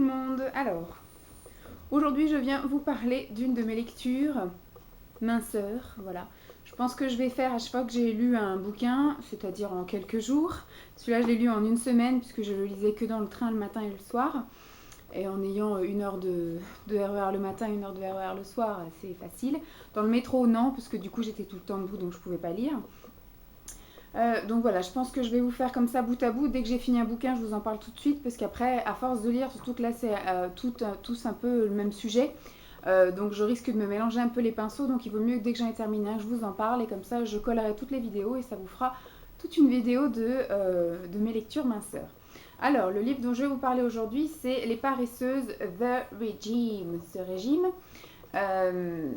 monde. Alors, aujourd'hui je viens vous parler d'une de mes lectures, Minceur, voilà. Je pense que je vais faire à chaque fois que j'ai lu un bouquin, c'est-à-dire en quelques jours. Celui-là je l'ai lu en une semaine puisque je le lisais que dans le train le matin et le soir. Et en ayant une heure de RER le matin et une heure de RER le soir, c'est facile. Dans le métro, non, parce que du coup j'étais tout le temps debout donc je pouvais pas lire. Donc voilà, je pense que je vais vous faire comme ça bout à bout. Dès que j'ai fini un bouquin, je vous en parle tout de suite parce qu'après, à force de lire, surtout que là c'est tous un peu le même sujet, donc je risque de me mélanger un peu les pinceaux. Donc il vaut mieux que dès que j'en ai terminé un, je vous en parle et comme ça je collerai toutes les vidéos et ça vous fera toute une vidéo de mes lectures minceurs. Alors, le livre dont je vais vous parler aujourd'hui, c'est Les Paresseuses, The Regime, ce régime. Euh,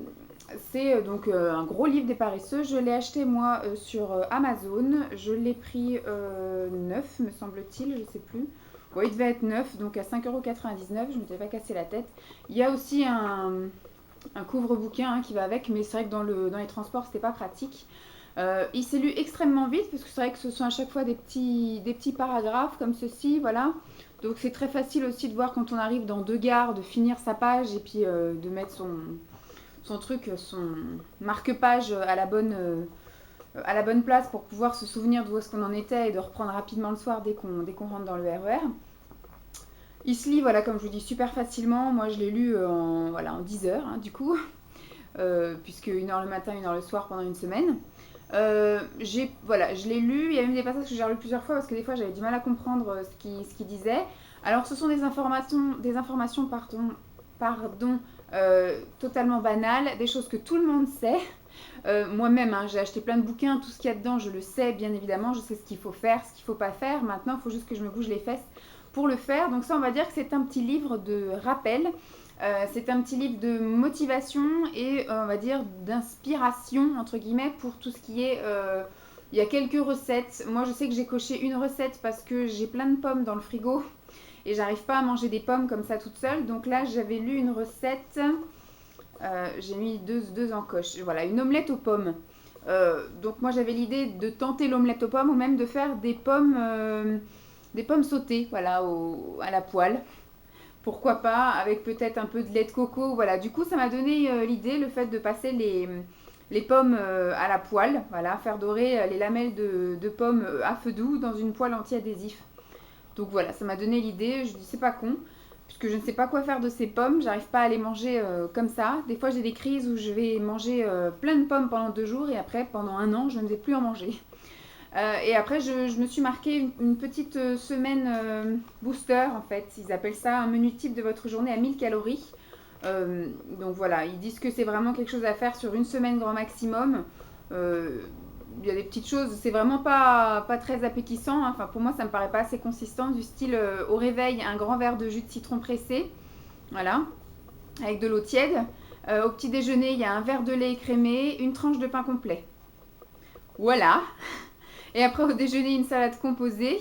c'est donc un gros livre des paresseux. Je l'ai acheté moi sur Amazon. Je l'ai pris neuf, me semble-t-il, je ne sais plus. Ouais, il devait être neuf, donc à 5,99 €. Je ne m'étais pas cassé la tête. Il y a aussi un couvre-bouquin qui va avec, mais c'est vrai que dans les transports, c'était pas pratique. Il s'est lu extrêmement vite, parce que c'est vrai que ce sont à chaque fois des petits paragraphes comme ceci, voilà. Donc c'est très facile aussi de voir quand on arrive dans deux gares, de finir sa page et puis de mettre son marque-page à la bonne place pour pouvoir se souvenir d'où est-ce qu'on en était et de reprendre rapidement le soir dès qu'on rentre dans le RER. Il se lit, voilà, comme je vous dis, super facilement. Moi, je l'ai lu en 10 heures, du coup, puisque une heure le matin, une heure le soir pendant une semaine. Je l'ai lu. Il y a même des passages que j'ai relus plusieurs fois parce que des fois, j'avais du mal à comprendre ce qu'il disait. Alors, ce sont des informations totalement banales, des choses que tout le monde sait. Moi-même, j'ai acheté plein de bouquins, tout ce qu'il y a dedans, je le sais, bien évidemment, je sais ce qu'il faut faire, ce qu'il ne faut pas faire. Maintenant, il faut juste que je me bouge les fesses pour le faire. Donc ça, on va dire que c'est un petit livre de rappel. C'est un petit livre de motivation et on va dire d'inspiration, entre guillemets, pour tout ce qui est... il y a quelques recettes. Moi, je sais que j'ai coché une recette parce que j'ai plein de pommes dans le frigo et j'arrive pas à manger des pommes comme ça toute seule. Donc là, j'avais lu une recette. J'ai mis deux encoches. Voilà, une omelette aux pommes. Donc moi j'avais l'idée de tenter l'omelette aux pommes ou même de faire des pommes sautées, voilà, à la poêle. Pourquoi pas, avec peut-être un peu de lait de coco. Voilà, du coup ça m'a donné l'idée, le fait de passer les pommes à la poêle, voilà, faire dorer les lamelles de pommes à feu doux dans une poêle anti-adhésif. Donc voilà, ça m'a donné l'idée, je dis c'est pas con, puisque je ne sais pas quoi faire de ces pommes, j'arrive pas à les manger comme ça. Des fois j'ai des crises où je vais manger plein de pommes pendant 2 jours et après pendant un an je ne vais plus en manger. Et après je me suis marqué une petite semaine booster en fait, ils appellent ça un menu type de votre journée à 1000 calories. Donc voilà, ils disent que c'est vraiment quelque chose à faire sur une semaine grand maximum. Euh, il y a des petites choses, c'est vraiment pas très appétissant. Enfin, pour moi, ça me paraît pas assez consistant. Du style, au réveil, un grand verre de jus de citron pressé, voilà, avec de l'eau tiède. Au petit déjeuner, il y a un verre de lait écrémé, une tranche de pain complet. Voilà. Et après, au déjeuner, une salade composée.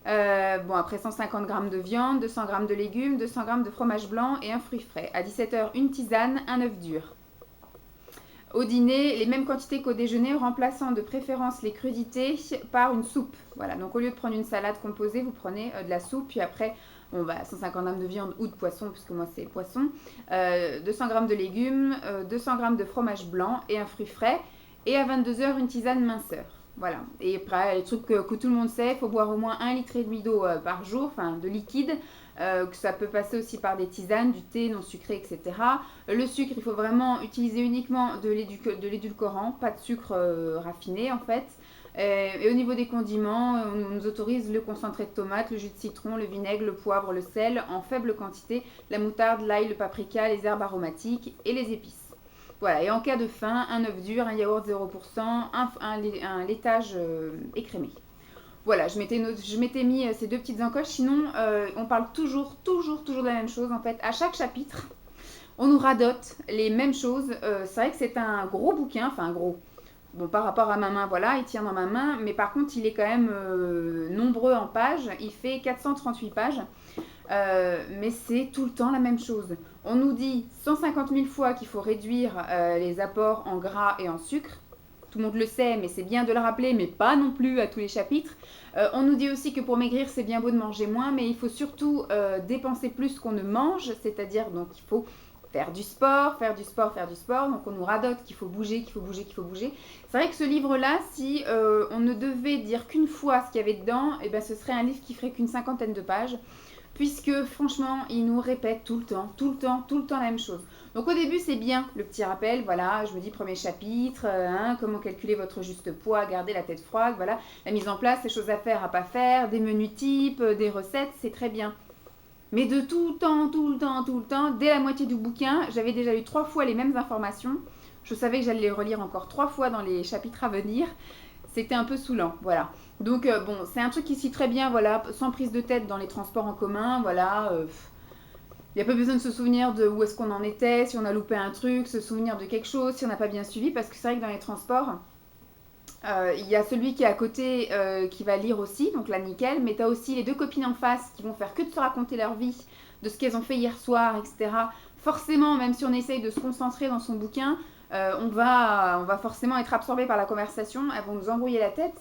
Bon, après 150 g de viande, 200 g de légumes, 200 g de fromage blanc et un fruit frais. À 17 h, une tisane, un œuf dur. Au dîner, les mêmes quantités qu'au déjeuner, remplaçant de préférence les crudités par une soupe. Voilà, donc au lieu de prendre une salade composée, vous prenez de la soupe, puis après, 150 g de viande ou de poisson, puisque moi c'est poisson, 200 g de légumes, 200 g de fromage blanc et un fruit frais, et à 22 h, une tisane minceur. Voilà, et après, les trucs que tout le monde sait, il faut boire au moins 1,5 litre d'eau par jour, enfin de liquide, que ça peut passer aussi par des tisanes, du thé non sucré, etc. Le sucre, il faut vraiment utiliser uniquement de l'édulcorant, pas de sucre raffiné en fait. Et au niveau des condiments, on nous autorise le concentré de tomate, le jus de citron, le vinaigre, le poivre, le sel en faible quantité, la moutarde, l'ail, le paprika, les herbes aromatiques et les épices. Voilà, et en cas de faim, un œuf dur, un yaourt 0%, un laitage écrémé. Voilà, je m'étais mis ces deux petites encoches. Sinon, on parle toujours de la même chose. En fait, à chaque chapitre, on nous radote les mêmes choses. C'est vrai que c'est un gros bouquin, enfin un gros. Bon, par rapport à ma main, voilà, il tient dans ma main, mais par contre, il est quand même nombreux en pages. Il fait 438 pages, mais c'est tout le temps la même chose. On nous dit 150 000 fois qu'il faut réduire les apports en gras et en sucre. tout le monde le sait, mais c'est bien de le rappeler, mais pas non plus à tous les chapitres. On nous dit aussi que pour maigrir, c'est bien beau de manger moins, mais il faut surtout dépenser plus qu'on ne mange, c'est-à-dire donc il faut faire du sport, faire du sport, faire du sport. Donc on nous radote qu'il faut bouger, qu'il faut bouger, qu'il faut bouger. C'est vrai que ce livre-là, si on ne devait dire qu'une fois ce qu'il y avait dedans, eh ben, ce serait un livre qui ferait qu'une 50aine de pages, puisque franchement, il nous répète tout le temps, tout le temps, tout le temps la même chose. Donc au début, c'est bien le petit rappel, voilà, je me dis premier chapitre, comment calculer votre juste poids, garder la tête froide, voilà, la mise en place, les choses à faire, à pas faire, des menus types, des recettes, c'est très bien. Mais de tout le temps, tout le temps, tout le temps, dès la moitié du bouquin, j'avais déjà lu 3 fois les mêmes informations. Je savais que j'allais les relire encore 3 fois dans les chapitres à venir. C'était un peu saoulant, voilà. Donc bon, c'est un truc qui s'y très bien, voilà, sans prise de tête dans les transports en commun, voilà. Il n'y a pas besoin de se souvenir de où est-ce qu'on en était, si on a loupé un truc, se souvenir de quelque chose, si on n'a pas bien suivi, parce que c'est vrai que dans les transports, il y a celui qui est à côté qui va lire aussi, donc là nickel, mais tu as aussi les 2 copines en face qui vont faire que de se raconter leur vie, de ce qu'elles ont fait hier soir, etc. Forcément, même si on essaye de se concentrer dans son bouquin, on va forcément être absorbé par la conversation, elles vont nous embrouiller la tête.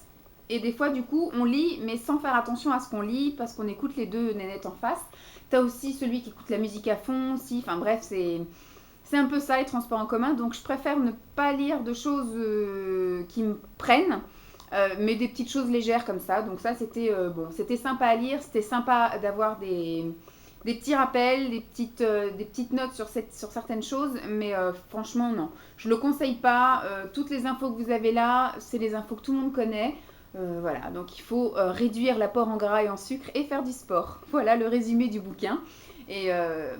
Et des fois, du coup, on lit, mais sans faire attention à ce qu'on lit, parce qu'on écoute les 2 nénettes en face. T'as aussi celui qui écoute la musique à fond, si, enfin bref, c'est un peu ça les transports en commun, donc je préfère ne pas lire de choses qui me prennent, mais des petites choses légères comme ça. Donc ça c'était bon, c'était sympa à lire, c'était sympa d'avoir des petits rappels, des petites notes sur certaines choses, mais franchement non, je le conseille pas. Toutes les infos que vous avez là, c'est les infos que tout le monde connaît. Voilà, donc il faut réduire l'apport en gras et en sucre et faire du sport. Voilà le résumé du bouquin. Et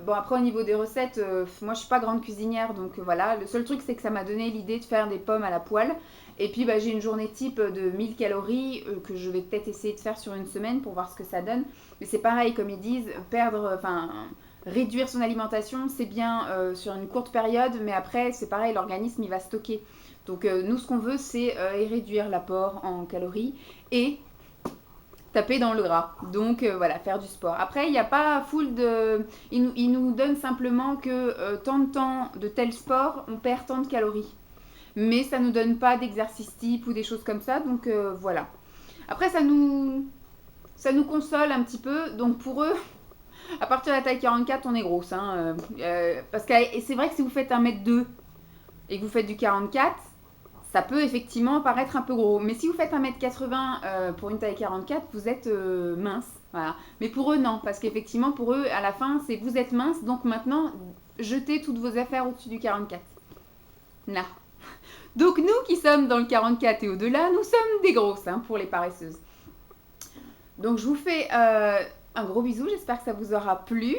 bon, après, au niveau des recettes, moi je suis pas grande cuisinière, donc voilà. Le seul truc, c'est que ça m'a donné l'idée de faire des pommes à la poêle. Et puis, bah, j'ai une journée type de 1000 calories que je vais peut-être essayer de faire sur une semaine pour voir ce que ça donne. Mais c'est pareil, comme ils disent, réduire son alimentation, c'est bien sur une courte période, mais après, c'est pareil, l'organisme, il va stocker. Donc, nous, ce qu'on veut, c'est réduire l'apport en calories et taper dans le gras. Donc voilà, faire du sport. Après, il n'y a pas full de... Il nous donne simplement que tant de temps de tel sport, on perd tant de calories. Mais ça ne nous donne pas d'exercice type ou des choses comme ça. Donc voilà. Après, ça nous console un petit peu. Donc pour eux, à partir de la taille 44, on est grosse. Hein, parce que c'est vrai que si vous faites 1m2 et que vous faites du 44, ça peut effectivement paraître un peu gros. Mais si vous faites 1m80 pour une taille 44, vous êtes mince. Voilà. Mais pour eux, non. Parce qu'effectivement, pour eux, à la fin, c'est vous êtes mince. Donc maintenant, jetez toutes vos affaires au-dessus du 44. Là. Donc nous qui sommes dans le 44 et au-delà, nous sommes des grosses pour les paresseuses. Donc je vous fais un gros bisou. J'espère que ça vous aura plu.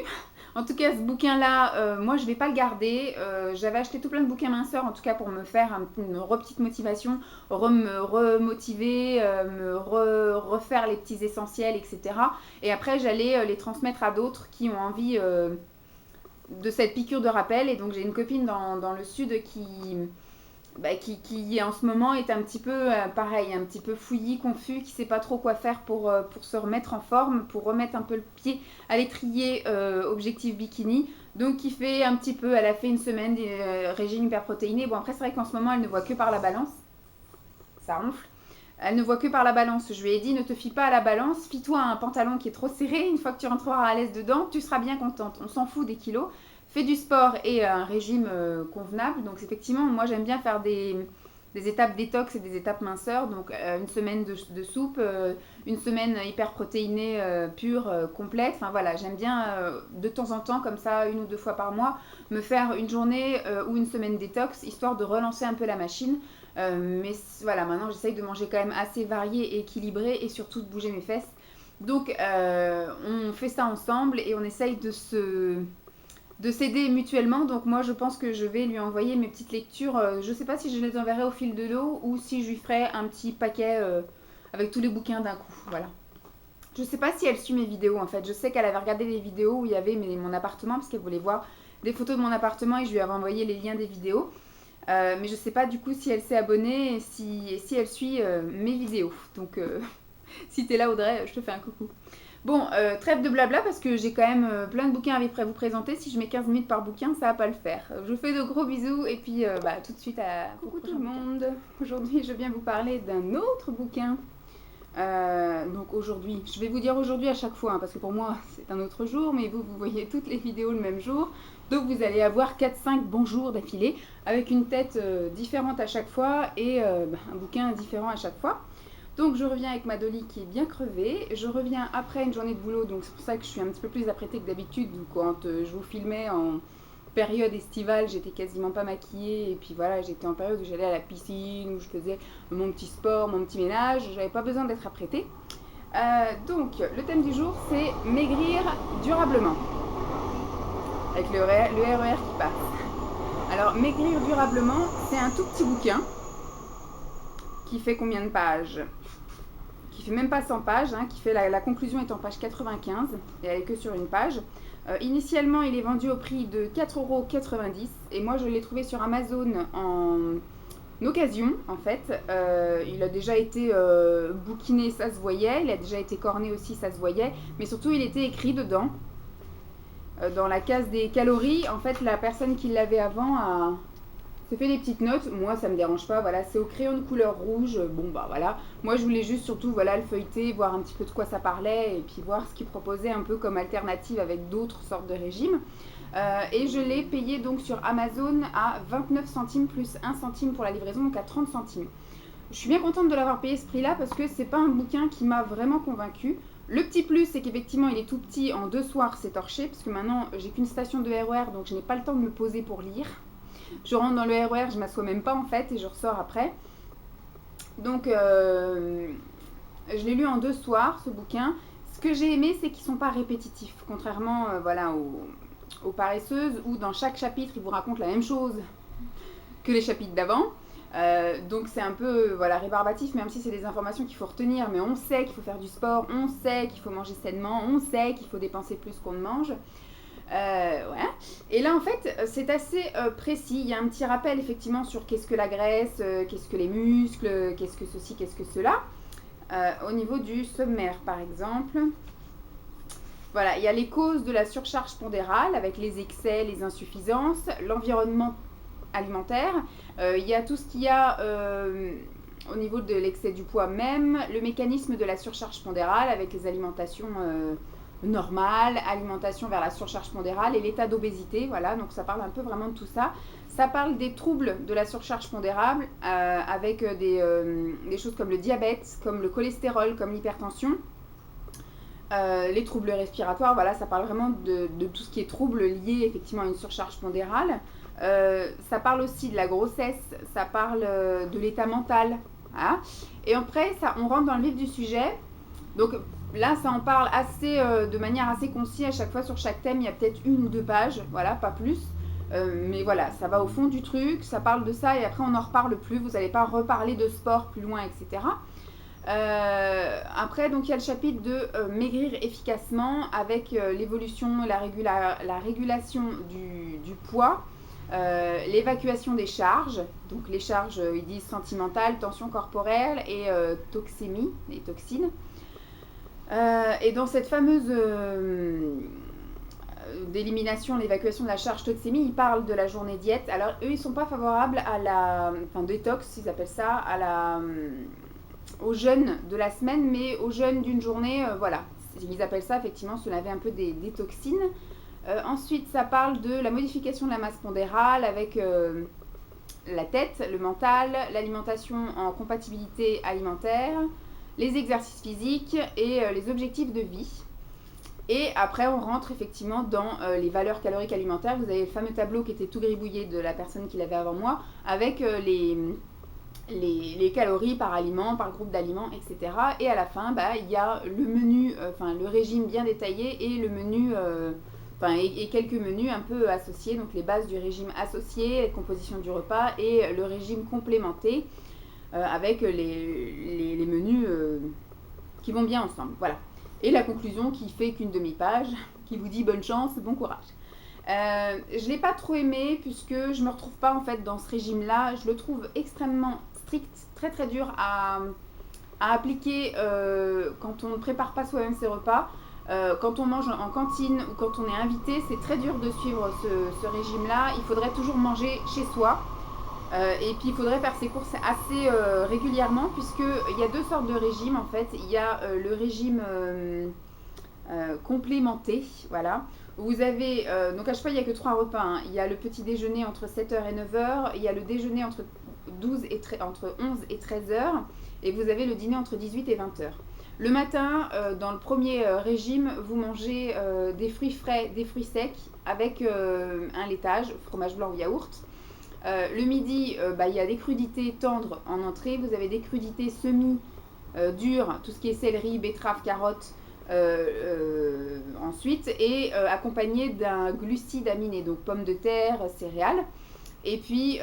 En tout cas, ce bouquin-là, moi, je ne vais pas le garder. J'avais acheté tout plein de bouquins minceurs, en tout cas pour me faire une petite motivation, me remotiver, refaire les petits essentiels, etc. Et après, j'allais les transmettre à d'autres qui ont envie de cette piqûre de rappel. Et donc, j'ai une copine dans le sud qui en ce moment est un petit peu pareil, un petit peu fouillis, confus, qui ne sait pas trop quoi faire pour se remettre en forme, pour remettre un peu le pied à l'étrier objectif bikini. Donc qui fait un petit peu, elle a fait une semaine des régimes hyperprotéinés. Bon après c'est vrai qu'en ce moment elle ne voit que par la balance, ça ronfle. Elle ne voit que par la balance. Je lui ai dit ne te fie pas à la balance, fie-toi à un pantalon qui est trop serré. Une fois que tu rentreras à l'aise dedans, tu seras bien contente. On s'en fout des kilos. Fais du sport et un régime convenable. Donc effectivement, moi j'aime bien faire des étapes détox et des étapes minceur. Donc une semaine de soupe, une semaine hyper protéinée pure, complète. Enfin voilà, j'aime bien de temps en temps, comme ça, 1 ou 2 fois par mois, me faire une journée ou une semaine détox, histoire de relancer un peu la machine. Mais voilà, maintenant j'essaye de manger quand même assez varié et équilibré et surtout de bouger mes fesses. Donc on fait ça ensemble et on essaye de s'aider mutuellement. Donc moi je pense que je vais lui envoyer mes petites lectures. Je sais pas si je les enverrai au fil de l'eau ou si je lui ferai un petit paquet avec tous les bouquins d'un coup. Voilà. Je sais pas si elle suit mes vidéos en fait. Je sais qu'elle avait regardé les vidéos où il y avait mon appartement parce qu'elle voulait voir des photos de mon appartement et je lui avais envoyé les liens des vidéos. Mais je sais pas du coup si elle s'est abonnée et si elle suit mes vidéos. Donc si t'es là Audrey, je te fais un coucou. Bon, trêve de blabla parce que j'ai quand même plein de bouquins à vous présenter. Si je mets 15 minutes par bouquin, ça va pas le faire. Je vous fais de gros bisous et puis tout de suite à coucou tout le monde. Aujourd'hui, je viens vous parler d'un autre bouquin. Donc aujourd'hui, je vais vous dire aujourd'hui à chaque fois, hein, parce que pour moi c'est un autre jour, mais vous voyez toutes les vidéos le même jour. Donc vous allez avoir 4-5 bons jours d'affilée, avec une tête différente à chaque fois et un bouquin différent à chaque fois. Donc je reviens avec ma Dolly qui est bien crevée. Je reviens après une journée de boulot, donc c'est pour ça que je suis un petit peu plus apprêtée que d'habitude. Quand je vous filmais en période estivale, j'étais quasiment pas maquillée. Et puis voilà, j'étais en période où j'allais à la piscine, où je faisais mon petit sport, mon petit ménage. J'avais pas besoin d'être apprêtée. Donc le thème du jour, c'est maigrir durablement. Avec le RER qui passe. Alors maigrir durablement, c'est un tout petit bouquin qui fait combien de pages? Qui fait même pas 100 pages, hein, qui fait la conclusion est en page 95 et elle est que sur une page. Initialement, il est vendu au prix de 4,90 € et moi je l'ai trouvé sur Amazon en occasion en fait. Il a déjà été bouquiné, ça se voyait, il a déjà été corné aussi, ça se voyait, mais surtout il était écrit dedans. Dans la case des calories, en fait, la personne qui l'avait avant s'est fait des petites notes. Moi, ça me dérange pas. Voilà, c'est au crayon de couleur rouge. Bon, bah voilà. Moi, je voulais juste surtout, voilà, le feuilleter, voir un petit peu de quoi ça parlait et puis voir ce qu'il proposait un peu comme alternative avec d'autres sortes de régimes. Et je l'ai payé donc sur Amazon à 29 centimes plus 1 centime pour la livraison, donc à 30 centimes. Je suis bien contente de l'avoir payé ce prix-là parce que c'est pas un bouquin qui m'a vraiment convaincue. Le petit plus, c'est qu'effectivement, il est tout petit. En 2 soirs, c'est torché parce que maintenant, j'ai qu'une station de RER, donc je n'ai pas le temps de me poser pour lire. Je rentre dans le RER, je m'assois même pas en fait et je ressors après. Donc, je l'ai lu en 2 soirs, ce bouquin. Ce que j'ai aimé, c'est qu'ils sont pas répétitifs, contrairement voilà, aux paresseuses, où dans chaque chapitre, ils vous racontent la même chose que les chapitres d'avant. Donc c'est un peu voilà, rébarbatif, même si c'est des informations qu'il faut retenir, mais on sait qu'il faut faire du sport, on sait qu'il faut manger sainement, on sait qu'il faut dépenser plus qu'on ne mange. Ouais. Et là en fait c'est assez précis, il y a un petit rappel effectivement sur qu'est-ce que la graisse, qu'est-ce que les muscles, qu'est-ce que ceci, qu'est-ce que cela. Au niveau du sommaire par exemple, voilà, il y a les causes de la surcharge pondérale avec les excès, les insuffisances, l'environnement alimentaire, il y a tout ce qu'il y a au niveau de l'excès du poids même, le mécanisme de la surcharge pondérale avec les alimentations normale, alimentation vers la surcharge pondérale et l'état d'obésité, voilà, donc ça parle un peu vraiment de tout ça. Ça parle des troubles de la surcharge pondérale avec des choses comme le diabète, comme le cholestérol, comme l'hypertension, les troubles respiratoires, voilà, ça parle vraiment de tout ce qui est troubles liés effectivement à une surcharge pondérale. Ça parle aussi de la grossesse, ça parle de l'état mental, voilà. Et après, on rentre dans le vif du sujet. Donc là, ça en parle assez, de manière assez concise à chaque fois sur chaque thème. Il y a peut-être 1 ou 2 pages, voilà, pas plus. Mais voilà, ça va au fond du truc, ça parle de ça et après on n'en reparle plus. Vous n'allez pas reparler de sport plus loin, etc. Après, donc il y a le chapitre de maigrir efficacement avec l'évolution, la régulation du poids, l'évacuation des charges. Donc les charges, ils disent sentimentales, tension corporelle et toxémie, les toxines. Et dans cette fameuse d'élimination, l'évacuation de la charge toxémie, ils parlent de la journée diète. Alors eux, ils sont pas favorables à la, enfin détox, ils appellent ça, au jeûne de la semaine, mais au jeûne d'une journée, voilà. Ils appellent ça effectivement se laver un peu des toxines. Ensuite, ça parle de la modification de la masse pondérale avec la tête, le mental, l'alimentation en compatibilité alimentaire, les exercices physiques et les objectifs de vie. Et après, on rentre effectivement dans les valeurs caloriques alimentaires. Vous avez le fameux tableau qui était tout gribouillé de la personne qui l'avait avant moi, avec les calories par aliment, par groupe d'aliments, etc. Et à la fin, il y a le menu, le régime bien détaillé et le menu, et quelques menus un peu associés. Donc les bases du régime associé, la composition du repas et le régime complémenté. Avec les menus qui vont bien ensemble, voilà. Et la conclusion qui fait qu'une demi-page, qui vous dit bonne chance, bon courage. Je ne l'ai pas trop aimé puisque je ne me retrouve pas en fait dans ce régime-là. Je le trouve extrêmement strict, très très dur à appliquer quand on ne prépare pas soi-même ses repas. Quand on mange en cantine ou quand on est invité, c'est très dur de suivre ce régime-là. Il faudrait toujours manger chez soi. Et puis il faudrait faire ses courses assez régulièrement, puisqu'il y a deux sortes de régimes en fait. Il y a le régime complémenté, voilà. Vous avez, donc à chaque fois il n'y a que 3 repas, hein. Il y a le petit déjeuner entre 7h et 9h, il y a le déjeuner entre 11 et 13h, et vous avez le dîner entre 18 et 20h. Le matin, dans le premier régime, vous mangez des fruits frais, des fruits secs, avec un laitage, fromage blanc ou yaourt. Le midi, il y a des crudités tendres en entrée, vous avez des crudités semi-dures, tout ce qui est céleri, betterave, carotte, ensuite, et accompagné d'un glucide aminé, donc pommes de terre, céréales, et puis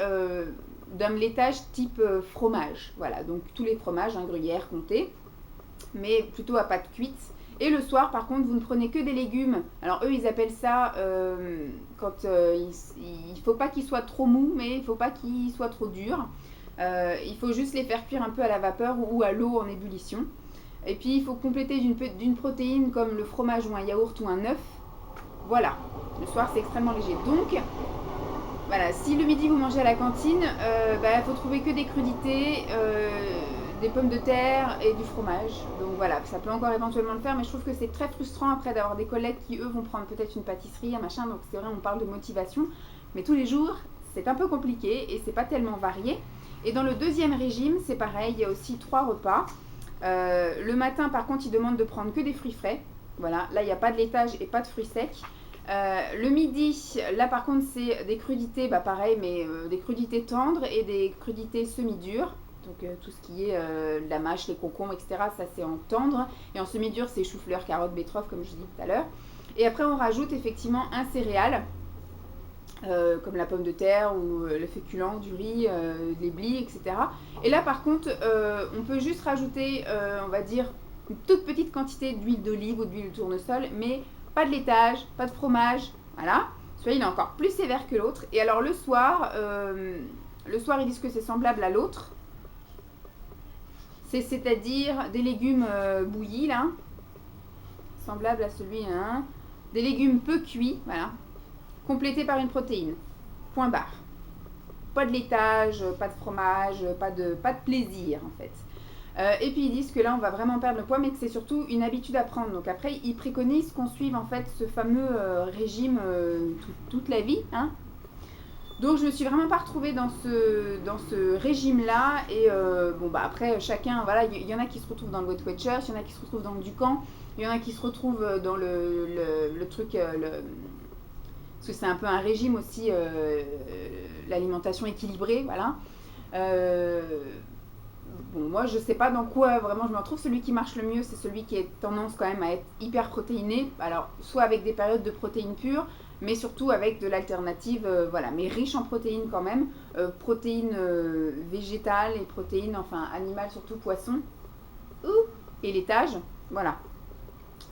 d'un laitage type fromage, voilà, donc tous les fromages, hein, gruyère, comté, mais plutôt à pâte cuite. Et le soir, par contre, vous ne prenez que des légumes. Alors eux, ils appellent ça, quand il faut pas qu'ils soient trop mous, mais il faut pas qu'ils soient trop durs. Il faut juste les faire cuire un peu à la vapeur ou à l'eau en ébullition. Et puis, il faut compléter d'une protéine comme le fromage ou un yaourt ou un œuf. Voilà, le soir, c'est extrêmement léger. Donc, voilà, si le midi, vous mangez à la cantine, faut trouver que des crudités, des pommes de terre et du fromage. Donc voilà, ça peut encore éventuellement le faire, mais je trouve que c'est très frustrant après d'avoir des collègues qui, eux, vont prendre peut-être une pâtisserie, un machin. Donc c'est vrai, on parle de motivation. Mais tous les jours, c'est un peu compliqué et c'est pas tellement varié. Et dans le deuxième régime, c'est pareil, il y a aussi 3 repas. Le matin, par contre, ils demandent de prendre que des fruits frais. Voilà, là, il n'y a pas de laitage et pas de fruits secs. Le midi, là, par contre, c'est des crudités, pareil, mais des crudités tendres et des crudités semi-dures. Donc, tout ce qui est la mâche, les concombres, etc., ça, c'est en tendre. Et en semi-dur, c'est chou-fleur, carottes, betteraves, comme je dis tout à l'heure. Et après, on rajoute effectivement un céréal. Comme la pomme de terre ou le féculent, du riz, des blis, etc. Et là, par contre, on peut juste rajouter, on va dire, une toute petite quantité d'huile d'olive ou d'huile de tournesol, mais pas de laitage, pas de fromage, voilà. Celui-là, il est encore plus sévère que l'autre. Et alors, le soir, ils disent que c'est semblable à l'autre. C'est-à-dire des légumes bouillis, là, semblable à celui, hein. Des légumes peu cuits, voilà, complété par une protéine. Point barre. Pas de laitage, pas de fromage, pas de plaisir en fait. Et puis ils disent que là on va vraiment perdre le poids, mais que c'est surtout une habitude à prendre. Donc après ils préconisent qu'on suive en fait ce fameux régime toute la vie, hein. Donc je me suis vraiment pas retrouvée dans ce régime-là. Et après chacun, voilà, il y en a qui se retrouvent dans le Weight Watchers, il y en a qui se retrouvent dans le Ducan, il y en a qui se retrouvent dans le truc, parce que c'est un peu un régime aussi, l'alimentation équilibrée, voilà. Moi je sais pas dans quoi vraiment je me retrouve. Celui qui marche le mieux, c'est celui qui a tendance quand même à être hyper protéiné, alors soit avec des périodes de protéines pures, mais surtout avec de l'alternative, voilà, mais riche en protéines quand même, protéines végétales et protéines, enfin animales, surtout poissons, et laitage, voilà.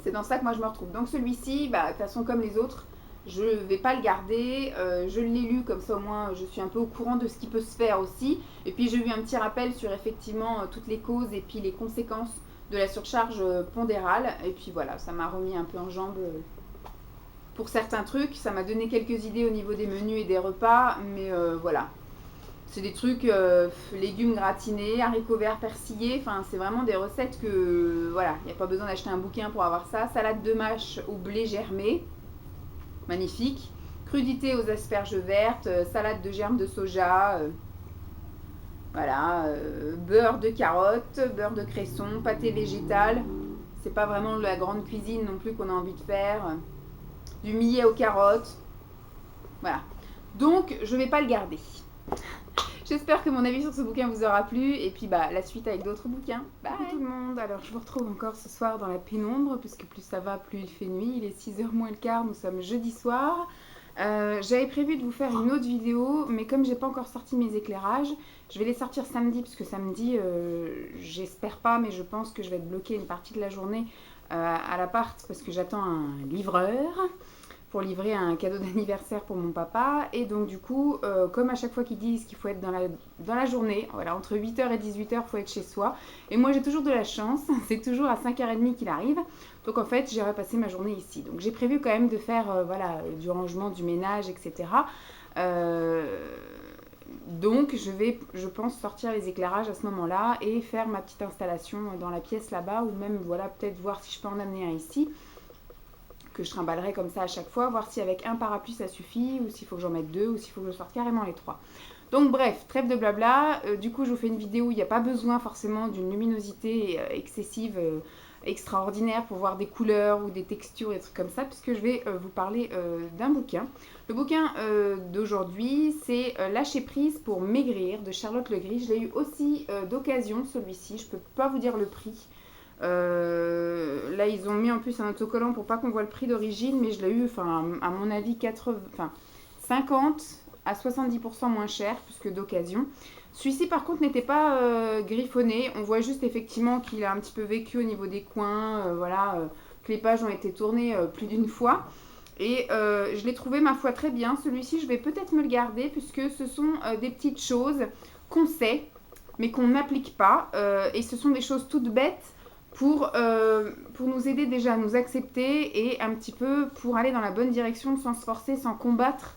C'est dans ça que moi je me retrouve. Donc celui-ci, de toute façon comme les autres, je ne vais pas le garder, je l'ai lu, comme ça au moins je suis un peu au courant de ce qui peut se faire aussi. Et puis j'ai eu un petit rappel sur effectivement toutes les causes et puis les conséquences de la surcharge pondérale. Et puis voilà, ça m'a remis un peu en jambe pour certains trucs. Ça m'a donné quelques idées au niveau des menus et des repas, mais voilà. C'est des trucs, légumes gratinés, haricots verts persillés, enfin c'est vraiment des recettes que, voilà, il n'y a pas besoin d'acheter un bouquin pour avoir ça. Salade de mâche au blé germé, magnifique. Crudité aux asperges vertes, salade de germes de soja, voilà, beurre de carotte, beurre de cresson, pâté végétal. C'est pas vraiment la grande cuisine non plus qu'on a envie de faire. Du millet aux carottes. Voilà. Donc, je vais pas le garder. J'espère que mon avis sur ce bouquin vous aura plu. Et puis, la suite avec d'autres bouquins. Bye tout le monde. Alors, je vous retrouve encore ce soir dans la pénombre, puisque plus ça va, plus il fait nuit. Il est 6h moins le quart, nous sommes jeudi soir. J'avais prévu de vous faire une autre vidéo, mais comme j'ai pas encore sorti mes éclairages, je vais les sortir samedi, parce que samedi, j'espère pas, mais je pense que je vais être bloquée une partie de la journée à l'appart, parce que j'attends un livreur pour livrer un cadeau d'anniversaire pour mon papa. Et donc du coup, comme à chaque fois qu'ils disent qu'il faut être dans la journée, voilà, entre 8h et 18h, il faut être chez soi. Et moi j'ai toujours de la chance, c'est toujours à 5h30 qu'il arrive. Donc en fait, j'irai passer ma journée ici. Donc j'ai prévu quand même de faire voilà, du rangement, du ménage, etc. Donc je vais, je pense, sortir les éclairages à ce moment-là et faire ma petite installation dans la pièce là-bas, ou même voilà, peut-être voir si je peux en amener un ici, que je trimballerai comme ça à chaque fois, voir si avec un parapluie ça suffit, ou s'il faut que j'en mette deux, ou s'il faut que je sorte carrément les trois. Donc bref, trêve de blabla, du coup je vous fais une vidéo où il n'y a pas besoin forcément d'une luminosité excessive, extraordinaire pour voir des couleurs ou des textures et des trucs comme ça, puisque je vais vous parler d'un bouquin. Le bouquin d'aujourd'hui, c'est Lâcher prise pour maigrir de Charlotte Legris. Je l'ai eu aussi d'occasion, celui-ci, je ne peux pas vous dire le prix. Là ils ont mis en plus un autocollant pour pas qu'on voit le prix d'origine, mais je l'ai eu, à mon avis 50 à 70% moins cher puisque d'occasion. Celui-ci par contre n'était pas griffonné, on voit juste effectivement qu'il a un petit peu vécu au niveau des coins, voilà, que les pages ont été tournées plus d'une fois. Et je l'ai trouvé ma foi très bien. Celui-ci je vais peut-être me le garder puisque ce sont des petites choses qu'on sait mais qu'on n'applique pas, et ce sont des choses toutes bêtes pour nous aider déjà à nous accepter et un petit peu pour aller dans la bonne direction sans se forcer, sans combattre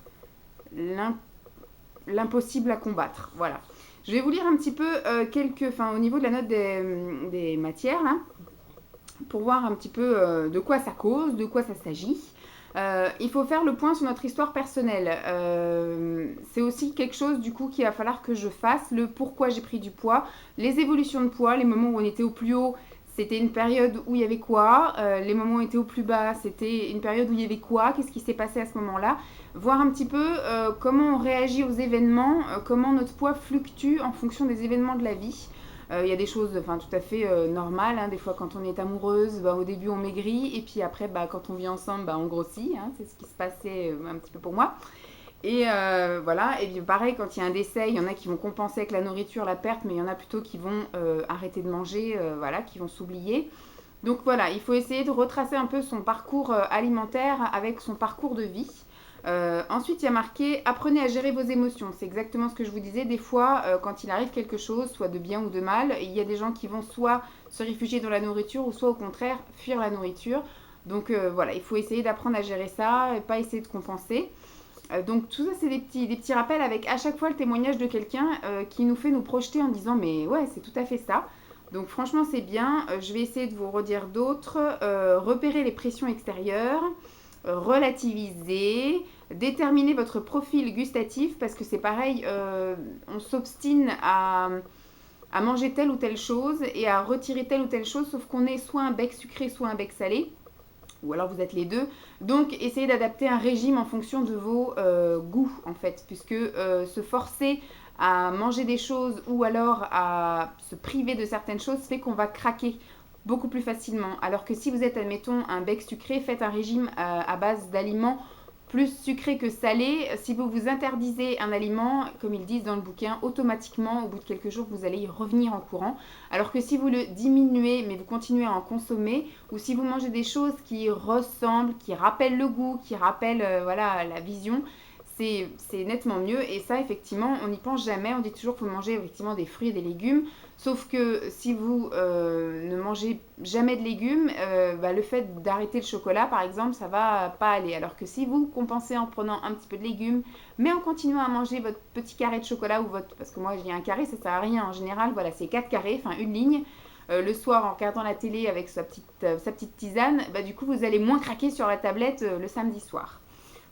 l'impossible à combattre. Voilà. Je vais vous lire un petit peu au niveau de la note des matières, là, pour voir un petit peu de quoi ça cause, de quoi ça s'agit. Il faut faire le point sur notre histoire personnelle. C'est aussi quelque chose du coup qu'il va falloir que je fasse, le pourquoi j'ai pris du poids, les évolutions de poids, les moments où on était au plus haut, c'était une période où il y avait quoi, les moments où on était au plus bas, c'était une période où il y avait quoi, qu'est-ce qui s'est passé à ce moment-là, voir un petit peu comment on réagit aux événements, comment notre poids fluctue en fonction des événements de la vie. Il y a des choses tout à fait normales, hein. Des fois quand on est amoureuse, au début on maigrit et puis après quand on vit ensemble on grossit, hein. C'est ce qui se passait un petit peu pour moi. Et voilà, et bien pareil, quand il y a un décès, il y en a qui vont compenser avec la nourriture la perte, mais il y en a plutôt qui vont arrêter de manger, voilà, qui vont s'oublier. Donc voilà, il faut essayer de retracer un peu son parcours alimentaire avec son parcours de vie. Ensuite, il y a marqué « Apprenez à gérer vos émotions ». C'est exactement ce que je vous disais. Des fois, quand il arrive quelque chose, soit de bien ou de mal, il y a des gens qui vont soit se réfugier dans la nourriture ou soit au contraire fuir la nourriture. Donc voilà, il faut essayer d'apprendre à gérer ça et pas essayer de compenser. Donc tout ça c'est des petits rappels avec à chaque fois le témoignage de quelqu'un qui nous fait nous projeter en disant mais ouais c'est tout à fait ça. Donc franchement c'est bien, je vais essayer de vous redire d'autres, repérer les pressions extérieures, relativiser, déterminer votre profil gustatif parce que c'est pareil, on s'obstine à manger telle ou telle chose et à retirer telle ou telle chose sauf qu'on est soit un bec sucré soit un bec salé. Ou alors vous êtes les deux. Donc essayez d'adapter un régime en fonction de vos goûts en fait, puisque se forcer à manger des choses ou alors à se priver de certaines choses fait qu'on va craquer beaucoup plus facilement. Alors que si vous êtes, admettons, un bec sucré, faites un régime à base d'aliments plus sucré que salé. Si vous vous interdisez un aliment, comme ils disent dans le bouquin, automatiquement, au bout de quelques jours, vous allez y revenir en courant. Alors que si vous le diminuez, mais vous continuez à en consommer, ou si vous mangez des choses qui ressemblent, qui rappellent le goût, qui rappellent voilà, la vision, c'est nettement mieux. Et ça, effectivement, on n'y pense jamais. On dit toujours qu'il faut manger effectivement des fruits et des légumes. Sauf que si vous ne mangez jamais de légumes, le fait d'arrêter le chocolat, par exemple, ça va pas aller. Alors que si vous compensez en prenant un petit peu de légumes, mais en continuant à manger votre petit carré de chocolat ou votre... Parce que moi, j'ai un carré, ça sert à rien. En général, voilà, c'est 4 carrés, une ligne. Le soir, en regardant la télé avec sa petite tisane, du coup, vous allez moins craquer sur la tablette le samedi soir.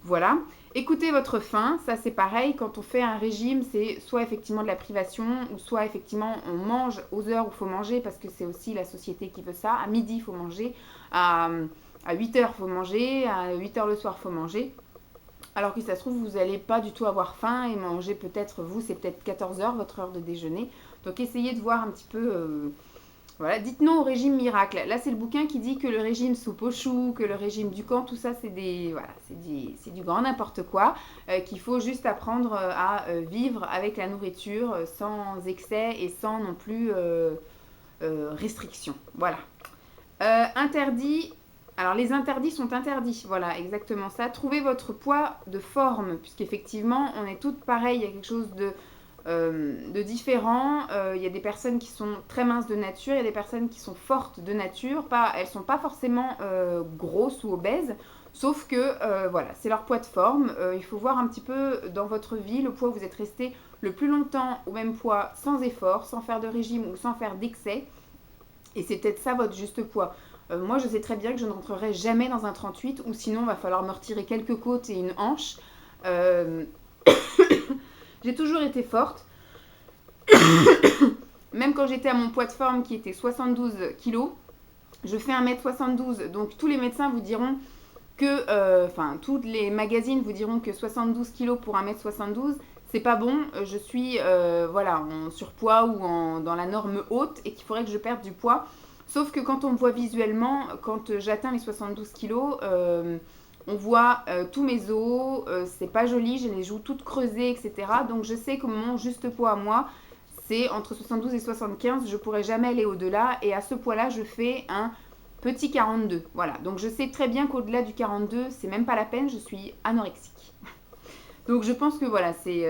Voilà. Écoutez votre faim, ça c'est pareil, quand on fait un régime, c'est soit effectivement de la privation, ou soit effectivement on mange aux heures où il faut manger, parce que c'est aussi la société qui veut ça. À midi, il faut manger, à 8h, il faut manger, à 8h le soir, il faut manger. Alors que ça se trouve, vous n'allez pas du tout avoir faim et manger peut-être, vous, c'est peut-être 14h, votre heure de déjeuner. Donc essayez de voir un petit peu... Voilà, dites non au régime miracle. Là, c'est le bouquin qui dit que le régime soupe aux choux, que le régime du camp, tout ça, c'est du grand n'importe quoi, qu'il faut juste apprendre à vivre avec la nourriture sans excès et sans non plus restriction. Voilà. Interdit Alors les interdits sont interdits, voilà, exactement ça. Trouvez votre poids de forme, puisqu'effectivement, on est toutes pareilles, il y a quelque chose de différent. Il y a des personnes qui sont très minces de nature, il y a des personnes qui sont fortes de nature. Elles ne sont pas forcément grosses ou obèses, sauf que voilà, c'est leur poids de forme. Il faut voir un petit peu dans votre vie le poids où vous êtes resté le plus longtemps au même poids sans effort, sans faire de régime ou sans faire d'excès. Et c'est peut-être ça votre juste poids. Moi, je sais très bien que je ne rentrerai jamais dans un 38, ou sinon, il va falloir me retirer quelques côtes et une hanche. Euh, J'ai toujours été forte. Même quand j'étais à mon poids de forme qui était 72 kilos, je fais 1m72. Donc tous les médecins vous diront que, enfin, tous les magazines vous diront que 72 kilos pour 1m72, c'est pas bon. Je suis voilà, en surpoids ou dans la norme haute et qu'il faudrait que je perde du poids. Sauf que quand on me voit visuellement, quand j'atteins les 72 kilos, on voit tous mes os, c'est pas joli, j'ai les joues toutes creusées, etc. Donc je sais que mon juste poids à moi, c'est entre 72 et 75, je pourrais jamais aller au-delà. Et à ce poids-là, je fais un petit 42. Voilà, donc je sais très bien qu'au-delà du 42, c'est même pas la peine, je suis anorexique. Donc je pense que voilà, c'est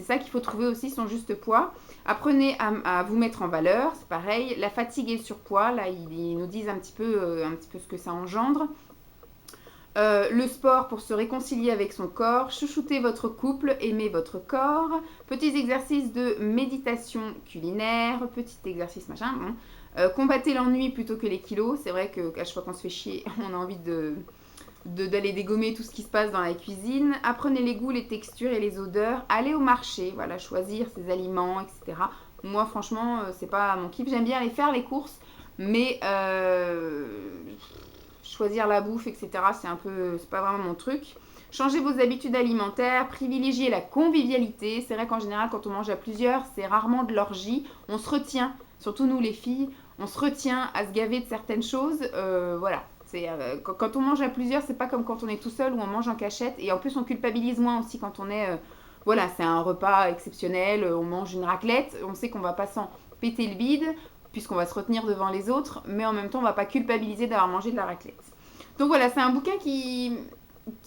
ça qu'il faut trouver aussi son juste poids. Apprenez à vous mettre en valeur, c'est pareil. La fatigue et le surpoids, là ils nous disent un petit peu ce que ça engendre. Le sport pour se réconcilier avec son corps, chouchouter votre couple, aimer votre corps, petits exercices de méditation culinaire, petits exercices machin, bon. Combattez l'ennui plutôt que les kilos, c'est vrai qu'à chaque fois qu'on se fait chier, on a envie d'aller dégommer tout ce qui se passe dans la cuisine. Apprenez les goûts, les textures et les odeurs. Allez au marché, voilà, choisir ses aliments, etc. Moi, franchement, c'est pas mon kiff. J'aime bien aller faire les courses, mais choisir la bouffe, etc. C'est pas vraiment mon truc. Changez vos habitudes alimentaires, privilégiez la convivialité. C'est vrai qu'en général, quand on mange à plusieurs, c'est rarement de l'orgie. On se retient, surtout nous les filles, on se retient à se gaver de certaines choses. Voilà. Quand on mange à plusieurs, c'est pas comme quand on est tout seul où on mange en cachette. Et en plus, on culpabilise moins aussi quand on est. Voilà, c'est un repas exceptionnel, on mange une raclette, on sait qu'on va pas s'en péter le bide, puisqu'on va se retenir devant les autres, mais en même temps, on va pas culpabiliser d'avoir mangé de la raclette. Donc voilà, c'est un bouquin qui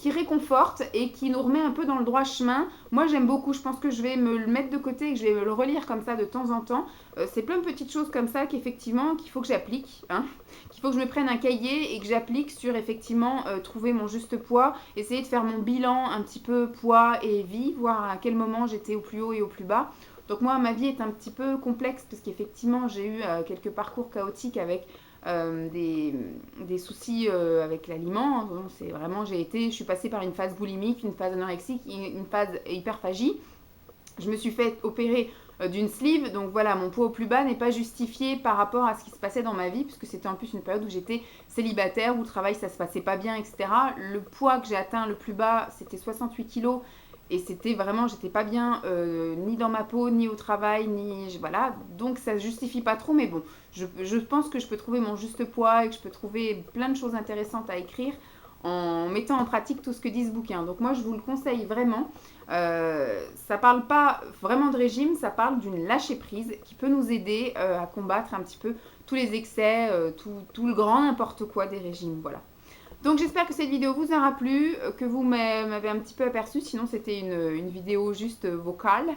réconforte et qui nous remet un peu dans le droit chemin. Moi, j'aime beaucoup. Je pense que je vais me le mettre de côté et que je vais le relire comme ça de temps en temps. C'est plein de petites choses comme ça qu'effectivement, qu'il faut que j'applique. Hein, qu'il faut que je me prenne un cahier et que j'applique sur effectivement trouver mon juste poids, essayer de faire mon bilan un petit peu poids et vie, voir à quel moment j'étais au plus haut et au plus bas. Donc moi, ma vie est un petit peu complexe parce qu'effectivement, j'ai eu quelques parcours chaotiques avec des soucis avec l'aliment. Bon, c'est vraiment, je suis passée par une phase boulimique, une phase anorexique, une phase hyperphagie. Je me suis fait opérer d'une sleeve, donc voilà, mon poids au plus bas n'est pas justifié par rapport à ce qui se passait dans ma vie, puisque c'était en plus une période où j'étais célibataire, où le travail ça se passait pas bien, etc. Le poids que j'ai atteint le plus bas, c'était 68 kilos, et c'était vraiment, j'étais pas bien ni dans ma peau, ni au travail, ni voilà, donc ça justifie pas trop, mais bon, je pense que je peux trouver mon juste poids et que je peux trouver plein de choses intéressantes à écrire en mettant en pratique tout ce que dit ce bouquin. Donc moi je vous le conseille vraiment. Ça parle pas vraiment de régime, ça parle d'une lâcher prise qui peut nous aider à combattre un petit peu tous les excès, tout le grand n'importe quoi des régimes. Voilà. Donc j'espère que cette vidéo vous aura plu, que vous m'avez un petit peu aperçu, sinon c'était une vidéo juste vocale.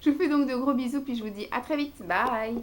Je vous fais donc de gros bisous, puis je vous dis à très vite, bye!